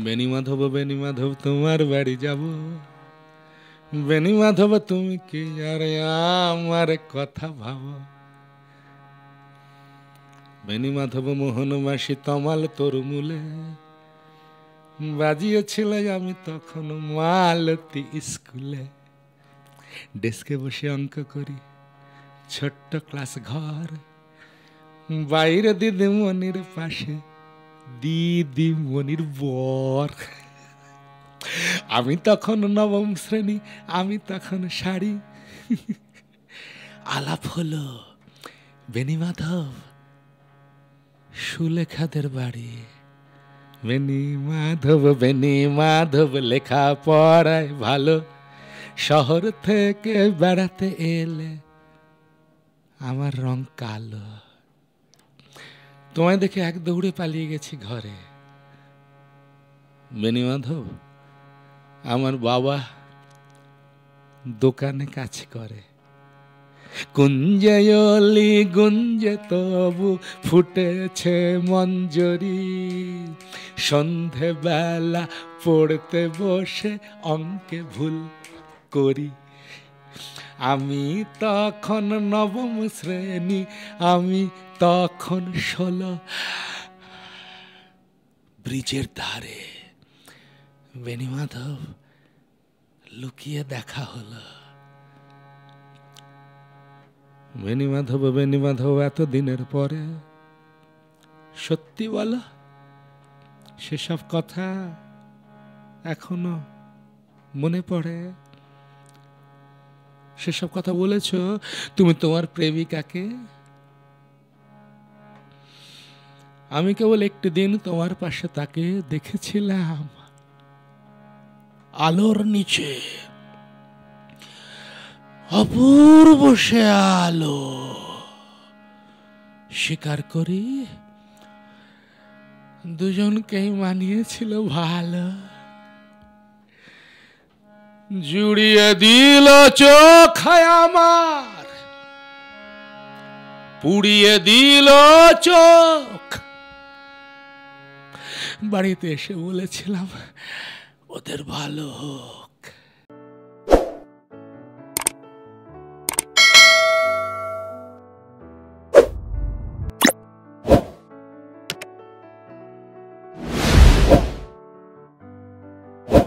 বেনি মাধব তোমার বাড়ি যাব। বেনি মাধব তুমি কি আর আমার কথা ভাবো। বেনি মাধব মোহন মাসি তমাল তরুমূলে বাজিয়েছিল আমি তখন মালতী স্কুলে। ডেস্কে বসে অঙ্ক করি, ছোট্ট ক্লাস ঘর, বাইরে দিদিমণির পাশে দিদিমণির বর। আমি তখন নবম শ্রেণী, আমি তখন শাড়ি। আলাপ হলো বেনি মাধব সুলেখাদের বাড়ি। বেনি মাধব লেখা পড়ায় ভালো, শহর থেকে বেড়াতে এলে আমার রং কালো। তোমায় দেখে এক দৌড়ে পালিয়ে গেছি ঘরে। বেনি মাধব আমার বাবা দোকানে কাজ করে। কুঞ্জয়লি গুঞ্জে তবু ফুটেছে মঞ্জরি, সন্ধে বেলা পড়তে বসে অঙ্কে ভুল করি। আমি তখন নবম শ্রেণী, আমি তখন 16। ব্রিজের ধারে বেনি মাধব লুকিয়ে দেখা হলো। বেনি মাধব এত দিনের পরে সত্যি বলো, সেসব কথা এখনো মনে পড়ে? সেসব কথা বলেছ তুমি তোমার প্রেমিকাকে? আমি কেবল একটি দিন তোমার পাশে তাকে দেখেছিলাম আলোর নিচে, অপূর্ব সে আলো। স্বীকার করি দুজনকেই মানিয়েছিল ভালো। জুড়িয়ে দিল চোখ আমার, পুড়িয়ে দিল চোখ। বাড়িতে এসে বলেছিলাম ওদের ভালো হোক।